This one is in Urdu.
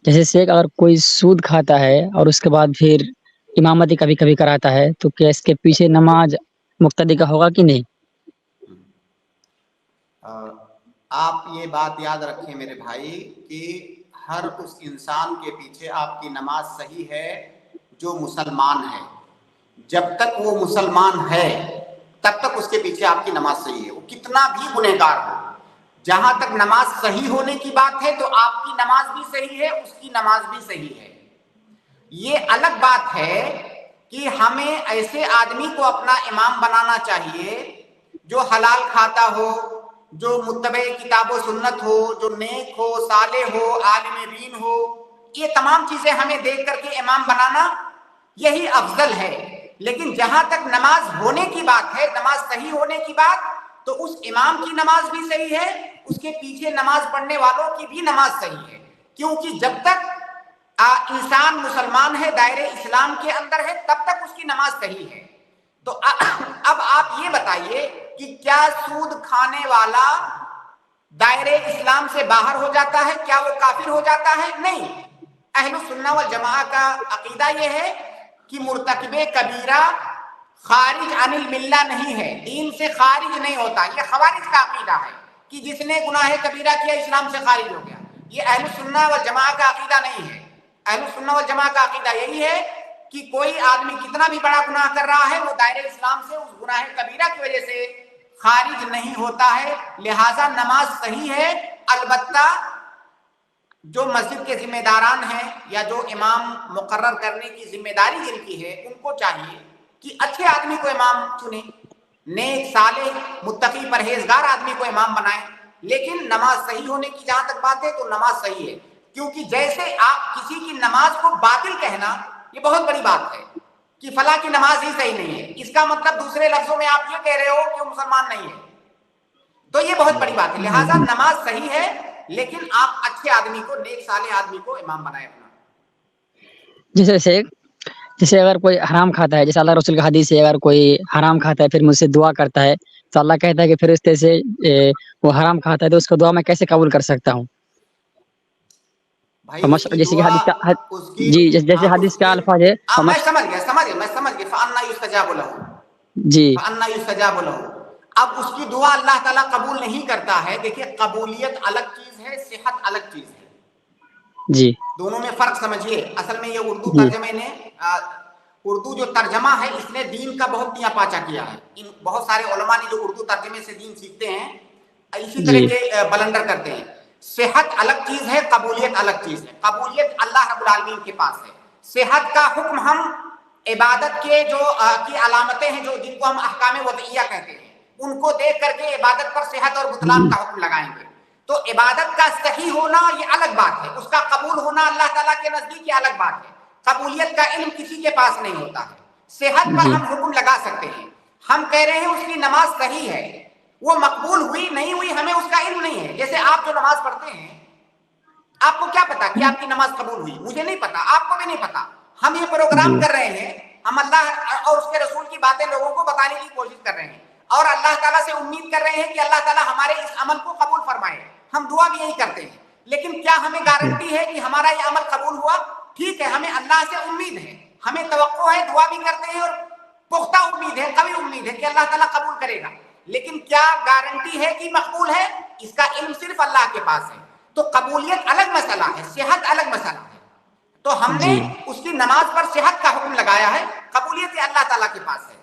جیسے شیخ اگر کوئی سود کھاتا ہے اور اس کے بعد پھر امامتی کبھی کبھی کراتا ہے تو کیا اس کے پیچھے نماز مقتدی کا ہوگا کہ نہیں؟ آپ یہ بات یاد رکھیں میرے بھائی کہ ہر اس انسان کے پیچھے آپ کی نماز صحیح ہے جو مسلمان ہے. جب تک وہ مسلمان ہے تب تک اس کے پیچھے آپ کی نماز صحیح ہے، وہ کتنا بھی گنہگار ہو. جہاں تک نماز صحیح ہونے کی بات ہے تو آپ کی نماز بھی صحیح ہے، اس کی نماز بھی صحیح ہے. یہ الگ بات ہے کہ ہمیں ایسے آدمی کو اپنا امام بنانا چاہیے جو حلال کھاتا ہو، جو متبع کتاب و سنت ہو، جو نیک ہو، صالح ہو، عالم دین ہو. یہ تمام چیزیں ہمیں دیکھ کر کے امام بنانا یہی افضل ہے. لیکن جہاں تک نماز ہونے کی بات ہے، نماز صحیح ہونے کی بات، تو اس امام کی نماز بھی صحیح ہے، اس کے پیچھے نماز پڑھنے والوں کی بھی نماز صحیح ہے. کیونکہ جب تک انسان مسلمان ہے، دائرے اسلام کے اندر ہے، تب تک اس کی نماز صحیح ہے. تو اب آپ یہ بتائیے کہ کیا سود کھانے والا دائرے اسلام سے باہر ہو جاتا ہے؟ کیا وہ کافر ہو جاتا ہے؟ نہیں. اہل السنہ والجماعہ کا عقیدہ یہ ہے کہ مرتکب کبیرہ خارج عن الملہ نہیں ہے، دین سے خارج نہیں ہوتا. یہ خوارج کا عقیدہ ہے کہ جس نے گناہ کبیرہ کیا اسلام سے خارج ہو گیا. یہ اہل السنہ والجماعہ کا عقیدہ نہیں ہے. اہل السنہ والجماعہ کا عقیدہ یہی ہے کہ کوئی آدمی کتنا بھی بڑا گناہ کر رہا ہے، وہ دائرہ اسلام سے اس گناہ کبیرہ کی وجہ سے خارج نہیں ہوتا ہے. لہذا نماز صحیح ہے. البتہ جو مسجد کے ذمہ داران ہیں یا جو امام مقرر کرنے کی ذمہ داری جن کی ہے، ان کو چاہیے کہ اچھے آدمی کو امام چنیں، نیک صالح متقی پرہیزگار آدمی کو امام بنائیں. لیکن نماز صحیح ہونے کی جہاں تک بات ہے تو نماز صحیح ہے. کیونکہ جیسے آپ کسی کی نماز کو باطل کہنا یہ بہت بڑی بات ہے کہ فلاں کی نماز ہی صحیح نہیں ہے، اس کا مطلب دوسرے لفظوں میں آپ یہ کہہ رہے ہو کہ وہ مسلمان نہیں ہے. تو یہ بہت بڑی بات ہے. لہٰذا نماز صحیح ہے، لیکن آپ اچھے آدمی کو، نیک صالح آدمی کو امام بنائے اپنا. جیسے اگر کوئی حرام کھاتا ہے، جیسے اللہ رسول کا حدیث ہے، اگر کوئی حرام کھاتا ہے پھر مجھ سے دعا کرتا ہے تو اللہ کہتا ہے کہ پھر اس طرح سے وہ حرام کھاتا ہے تو اس کو دعا میں کیسے قبول کر سکتا ہوں؟ بھائی اس کی جیسے کہ دعا، حدیث کا اس کی جی جیسے اس حدیث کا کی الفاظ ہے میں سمجھ گیا فَأَنَّىٰ يُسْتَجَابُ لَهُ. جی فَأَنَّىٰ يُسْتَجَابُ لَهُ. اب اس کی دعا اللہ تعالیٰ قبول نہیں کرتا ہے. دیکھیے قبولیت الگ چیز ہے، صحت الگ چیز ہے. جی دونوں میں فرق سمجھیے. اصل میں یہ اردو جی ترجمے نے اردو جو ترجمہ ہے اس نے دین کا بہت دیا پاچا کیا ہے. ان بہت سارے علماء نے جو اردو ترجمے سے دین سیکھتے ہیں اسی طرح جی کے بلنڈر کرتے ہیں. صحت الگ چیز ہے، قبولیت الگ چیز ہے. قبولیت اللہ رب العالمین کے پاس ہے. صحت کا حکم ہم عبادت کے جو کی علامتیں ہیں، جو جن کو ہم احکام وضعیہ کہتے ہیں، ان کو دیکھ کر کے عبادت پر صحت اور بطلان کا حکم لگائیں گے. تو عبادت کا صحیح ہونا یہ الگ بات ہے، اس کا قبول ہونا اللہ تعالیٰ کے نزدیک یہ الگ بات ہے. قبولیت کا علم کسی کے پاس نہیں ہوتا ہے. صحت پر جی ہم حکم لگا سکتے ہیں. ہم کہہ رہے ہیں اس کی نماز صحیح ہے، وہ مقبول ہوئی نہیں ہوئی ہمیں اس کا علم نہیں ہے. جیسے آپ جو نماز پڑھتے ہیں، آپ کو کیا پتا کہ آپ کی نماز قبول ہوئی؟ مجھے نہیں پتا، آپ کو بھی نہیں پتا. ہم یہ پروگرام جی کر رہے ہیں، ہم اللہ اور اس کے رسول کی باتیں لوگوں کو بتانے کی کوشش کر رہے ہیں اور اللہ تعالیٰ سے امید کر رہے ہیں کہ اللہ تعالیٰ ہمارے اس عمل کو قبول فرمائے. ہم دعا بھی یہی کرتے ہیں. لیکن کیا ہمیں گارنٹی ہے کہ ہمارا یہ عمل قبول ہوا؟ ٹھیک ہے، ہمیں اللہ سے امید ہے، ہمیں توقع ہے، دعا بھی کرتے ہیں اور پختہ امید ہے، قوی امید ہے کہ اللہ تعالیٰ قبول کرے گا. لیکن کیا گارنٹی ہے کہ مقبول ہے؟ اس کا علم صرف اللہ کے پاس ہے. تو قبولیت الگ مسئلہ ہے، صحت الگ مسئلہ ہے. تو ہم نے جی اس کی نماز پر صحت کا حکم لگایا ہے، قبولیت اللہ تعالیٰ کے پاس ہے.